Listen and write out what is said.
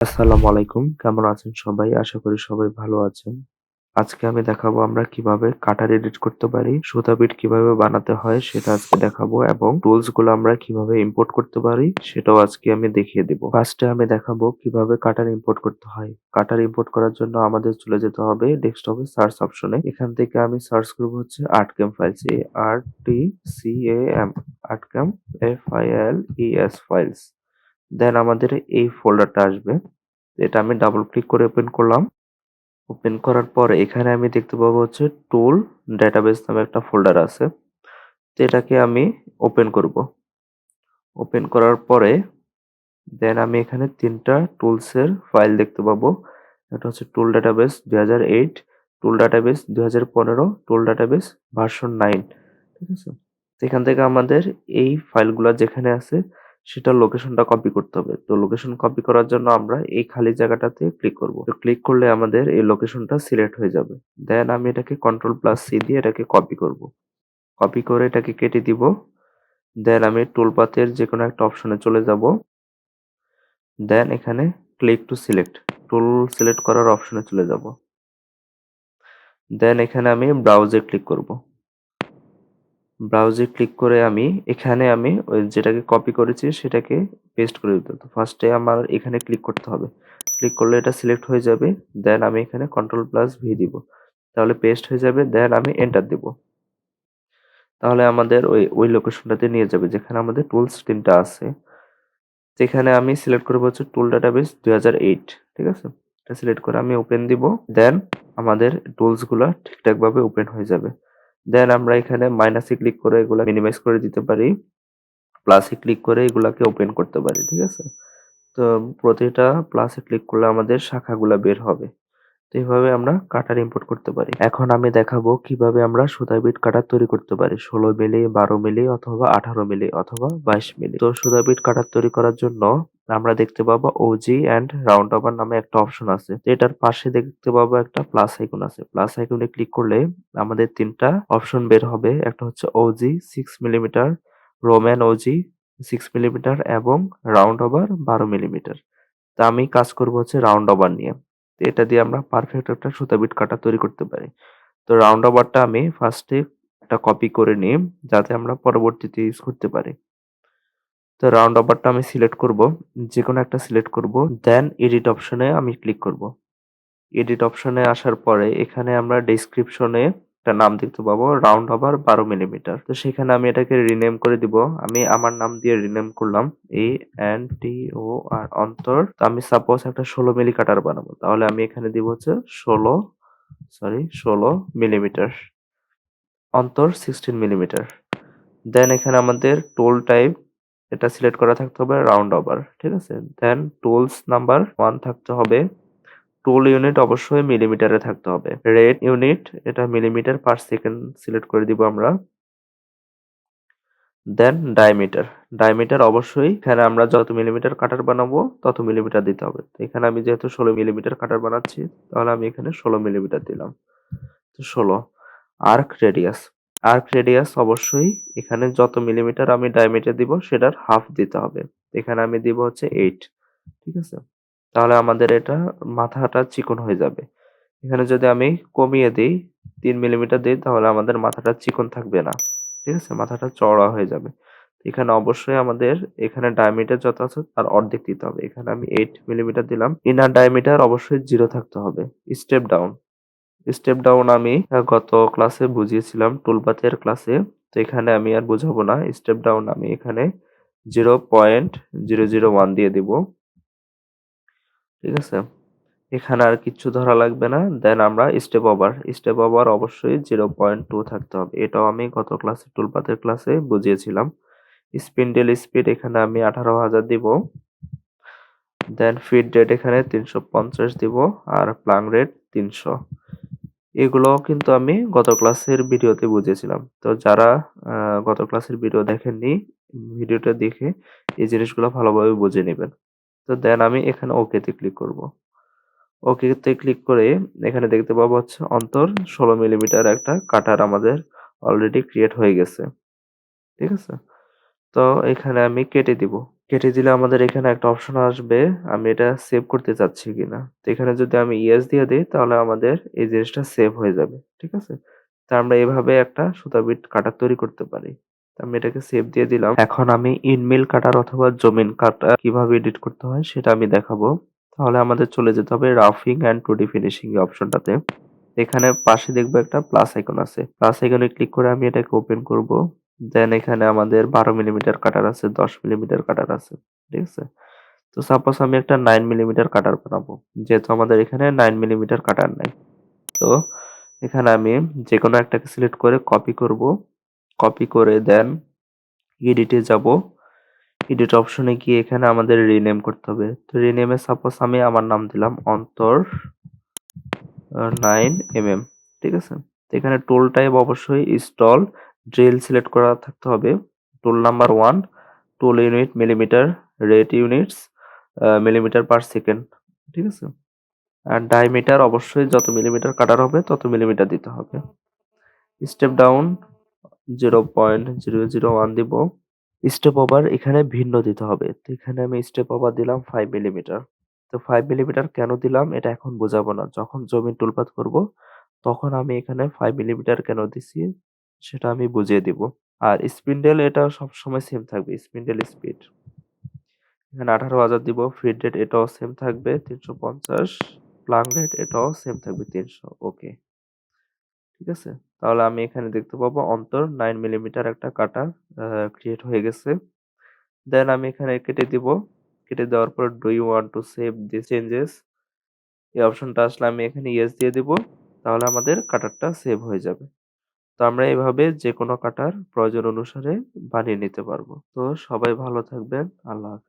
আসসালামু আলাইকুম। কেমন আছেন সবাই? আশা করি সবাই ভালো আছেন। আজকে আমি দেখাবো আমরা কিভাবে কাটার এডিট করতে পারি, সুতা বিট কিভাবে বানাতে হয় সেটা আজকে দেখাবো এবং টুলস গুলো আমরা কিভাবে ইম্পোর্ট করতে পারি সেটাও আজকে আমি দেখিয়ে দিব। ফার্স্টে আমি দেখাবো কিভাবে কাটার ইম্পোর্ট করতে হয়। কাটার ইম্পোর্ট করার জন্য আমাদের চলে যেতে হবে ডেস্কটপে সার্চ অপশনে। এখান থেকে আমি সার্চ করব হচ্ছে ArtCam files, ARTCAM, ArtCam FILES files. Then আমাদের এই ফোল্ডারটা আসবে। এটা আমি ডাবল ক্লিক করে ওপেন করলাম। ওপেন করার পরে এখানে আমি দেখতে পাবো হচ্ছে টুল ডেটাবেস নামে একটা ফোল্ডার আছে। তো এটাকে আমি ওপেন করব। ওপেন করার পরে দেন আমি এখানে ৩ টা টুলসের ফাইল দেখতে পাবো। একটা হচ্ছে টুল ডেটাবেস ২০০৮, টুল ডেটাবেস ২০১৫, টুল ডেটাবেস ভার্সন 9। ঠিক আছে? তো এখান থেকে আমাদের এই ফাইলগুলা যেখানে আছে সেটার লোকেশনটা কপি করতে হবে। তো লোকেশন কপি করার জন্য আমরা এই খালি জায়গাটাতে ক্লিক করব। তো ক্লিক করলে আমাদের এই লোকেশনটা সিলেক্ট হয়ে যাবে। দেন আমি এটাকে কন্ট্রোল+সি দিয়ে এটাকে কপি করব। কপি করে এটাকে কেটে দিব। দেন আমি টুলপাথের যেকোনো একটা অপশনে চলে যাব। দেন এখানে click to select, tool select করার অপশনে চলে যাব। দেন এখানে আমি ব্রাউজে ক্লিক করব। ব্রাউজে ক্লিক করে এখানে আমি ওই যেটাকে কপি করেছি সেটাকে পেস্ট করে দিতে হবে। তো ফার্স্টে আমার এখানে ক্লিক করতে হবে। ক্লিক করলে এটা সিলেক্ট হয়ে যাবে। দেন আমি এখানে কন্ট্রোল+ভি দিব। তাহলে পেস্ট হয়ে যাবে। দেন আমি এন্টার দিব। তাহলে আমাদের ওই লোকেশনটাতে নিয়ে যাবে যেখানে আমাদের টুলস ৩ টা আছে। যেখানে আমি সিলেক্ট করব হচ্ছে টুল ডাটাবেস ২০০৮। ঠিক আছে? এটা সিলেক্ট করে আমি ওপেন দিব। দেন আমাদের টুলস গুলা ঠিকঠাকভাবে ওপেন হয়ে যাবে। দেন আমরা এখানে মাইনাসে ক্লিক করে এগুলা মিনিমাইজ করে দিতে পারি। প্লাসে ক্লিক করে এগুলাকে ওপেন করতে পারি। ঠিক আছে? তো প্রতিটা প্লাসে ক্লিক করলে আমাদের শাখাগুলা বের হবে। তো এইভাবে আমরা কাটার ইম্পোর্ট করতে পারি। এখন আমি দেখাবো কিভাবে আমরা সুতা বিট কাটার তৈরি করতে পারি। ১৬ মিলি, ১২ মিলি অথবা ১৮ মিলি অথবা ২২ মিলি। তো সুতা বিট কাটার তৈরি করার জন্য আমরা দেখতে পাবো ওজি অ্যান্ড রাউন্ড ওভার নামে একটা অপশন আছে। তো এটার পাশে দেখতে পাবো একটা প্লাস আইকন আছে। প্লাস আইকনে ক্লিক করলে আমাদের ৩ টা অপশন বের হবে। একটা হচ্ছে ogee 6 millimetre, roman ogee 6 millimetre এবং রাউন্ড ওভার ১২ মিলিমিটার। তা আমি কাজ করব হচ্ছে রাউন্ড ওভার নিয়ে। তো এটা দিয়ে আমরা পারফেক্ট একটা সুতা বিট কাটা তৈরি করতে পারি। তো রাউন্ড ওভারটা আমি ফার্স্টে একটা কপি করে নিই যাতে আমরা পরবর্তীতে ইউজ করতে পারি। তো রাউন্ড ওভারটা আমি সিলেক্ট করব। যেকোনো একটা সিলেক্ট করব। দেন এডিট অপশনে আমি ক্লিক করব। এডিট অপশনে আসার পরে এখানে আমরা ডেসক্রিপশনে একটা নাম দেখতে পাবো রাউন্ড ওভার ১২ মিলিমিটার। তো সেখানে আমি এটাকে রিনেম করে দিব। আমি আমার নাম দিয়ে রিনেম করলাম ANTOR অন্তর। তো আমি সাপোজ একটা ১৬ মিলি কাটার বানাবো। তাহলে আমি এখানে দিব হচ্ছে ১৬ মিলিমিটার। অন্তর 16 মিলিমিটার। দেন এখানে আমাদের টুল টাইপ এটা সিলেক্ট করা থাকতে হবে রাউন্ড ওভার। ঠিক আছে? দেন টুলস নাম্বার 1 থাকতে হবে। টুল ইউনিট অবশ্যই মিলিমিটারে থাকতে হবে। রেট ইউনিট এটা মিলিমিটার পার সেকেন্ড সিলেক্ট করে দিব আমরা। দেন ডায়ামিটার। ডায়ামিটার অবশ্যই এখানে আমরা যত মিলিমিটার কাটার বানাবো তত মিলিমিটার দিতে হবে। তো এখানে আমি যেহেতু ১৬ মিলিমিটার কাটার বানাচ্ছি তাহলে আমি এখানে ১৬ মিলিমিটার দিলাম। তো ১৬। Arc radius. আর্ক রেডিয়াস অবশ্যই এখানে যত মিলিমিটার আমি ডায়ামিটার দিব সেটার হাফ দিতে হবে। এখানে আমি দিব হচ্ছে 8। ঠিক আছে? তাহলে আমাদের এটা মাথাটা চিকন হয়ে যাবে। এখানে যদি আমি কমিয়ে দেই ৩ মিলিমিটার দেই তাহলে আমাদের মাথাটা চিকন থাকবে না। ঠিক আছে? মাথাটা চওড়া হয়ে যাবে। এখানে অবশ্যই আমাদের এখানে ডায়ামিটার যত আছে তার অর্ধেক দিতে হবে। এখানে আমি 8 মিলিমিটার দিলাম। ইনার ডায়ামিটার অবশ্যই 0 থাকতে হবে। Step down. স্টেপ ডাউন আমি গত ক্লাসে বুঝিয়েছিলাম টুলপাথের ক্লাসে। তো এখানে আমি আর বুঝাবো না। স্টেপ ডাউন আমি এখানে 0.001 দিয়ে দিব। ঠিক আছে? এখানে আর কিচ্ছু ধরা লাগবে না। দেন আমরা স্টেপ ওভার। স্টেপ ওভার অবশ্যই 0.2 থাকতে হবে। এটাও আমি গত ক্লাসে টুলপাথের ক্লাসে বুঝিয়েছিলাম। স্পিন্ডেল স্পিড এখানে আমি 18,000 দিব। দেন ফিড রেট এখানে 350 দিব আর প্লাং রেট 300। এগুলোও কিন্তু আমি গত ক্লাসের ভিডিওতে বুঝিয়েছিলাম। তো যারা গত ক্লাসের ভিডিও দেখেননি ভিডিওটা দেখে এই জিনিসগুলো ভালোভাবে বুঝে নিবেন। তো দেন আমি এখানে ওকে তে ক্লিক করব। ওকে তে ক্লিক করে এখানে দেখতে পাবো হচ্ছে অন্তর ১৬ মিলিমিটার একটা কাটার আমাদের অলরেডি ক্রিয়েট হয়ে গেছে। ঠিক আছে? তো এখানে আমি কেটে দিব। কেটে দিলে আমাদের এখানে একটা অপশন আসবে আমি এটা সেভ করতে চাচ্ছি কিনা। তো এখানে যদি আমি ইয়েস দিয়ে দেই তাহলে আমাদের এই জিনিসটা সেভ হয়ে যাবে। ঠিক আছে? তো আমরা এভাবে একটা সুতা বিট কাটার তৈরি করতে পারি। তো আমি এটাকে সেভ দিয়ে দিলাম। এখন আমি ইনমিল কাটার অথবা জমিন কাটা কিভাবে এডিট করতে হয় সেটা আমি দেখাবো। তাহলে আমাদের চলে যেতে হবে রাফিং অ্যান্ড 2D ফিনিশিং এই অপশনটাতে। এখানে পাশে দেখবো একটা প্লাস আইকন আছে। প্লাস আইকনে ক্লিক করে আমি এটাকে ওপেন করব। দেন এখানে আমাদের 12 মিলিমিটার কাটার আছে, 10 মিলিমিটার কাটার আছে। ঠিক আছে? তো সাপোজ আমি একটা 9 মিলিমিটার কাটার বানাবো। যেহেতু আমাদের এখানে 9 মিলিমিটার কাটার নাই। তো এখানে আমি যেকোনো একটাকে সিলেক্ট করে কপি করব। কপি করে দেন এডিটে যাব। এডিট অপশনে গিয়ে এখানে আমাদের রিনেম করতে হবে। তো রিনেমে সাপোজ আমি আমার নাম দিলাম অন্তর 9 ঠিক আছে? তো এখানে টুল টাইপ অবশ্যই ইনস্টল ড্রিল সিলেক্ট করা থাকতে হবে। Tool number 1 tool unit millimetre, rate units millimetre per second. ঠিক আছে? আর ডায়ামিটার অবশ্যই যত মিলিমিটার কাটার হবে তত মিলিমিটার দিতে হবে। স্টেপ ডাউন 0.001 দিব। স্টেপ ওভার এখানে ভিন্ন দিতে হবে। তো এখানে আমি স্টেপ ওভার দিলাম 5 মিলিমিটার। তো 5 মিলিমিটার কেন দিলাম এটা এখন বোঝাবো না। যখন জমির টুলপাত করব তখন আমি এখানে 5 মিলিমিটার কেন দিছি সেটা আমি বুঝিয়ে দিব। আর স্পিন্ডেল এটা সবসময় সেম থাকবে। স্পিন্ডেল স্পিড এখানে 18,000 দিব। ফিড রেট এটাও সেম থাকবে 350। প্লাং রেট এটাও সেম থাকবে 300। ওকে, ঠিক আছে? তাহলে আমি এখানে দেখতে পাবো অন্তর 9 মিলিমিটার একটা কাটা ক্রিয়েট হয়ে গেছে। দেন আমি এখানে কেটে দিব। কেটে দেওয়ার পর do you want to save this changes এই অপশনটা আসলে আমি এখানে ইয়েস দিয়ে দিব। তাহলে আমাদের কাটারটা সেভ হয়ে যাবে। তো আমরা এভাবে যেকোনো কাটার প্রয়োজন অনুসারে বানিয়ে নিতে পারবো। তো সবাই ভালো থাকবেন। আল্লাহ হাফিজ।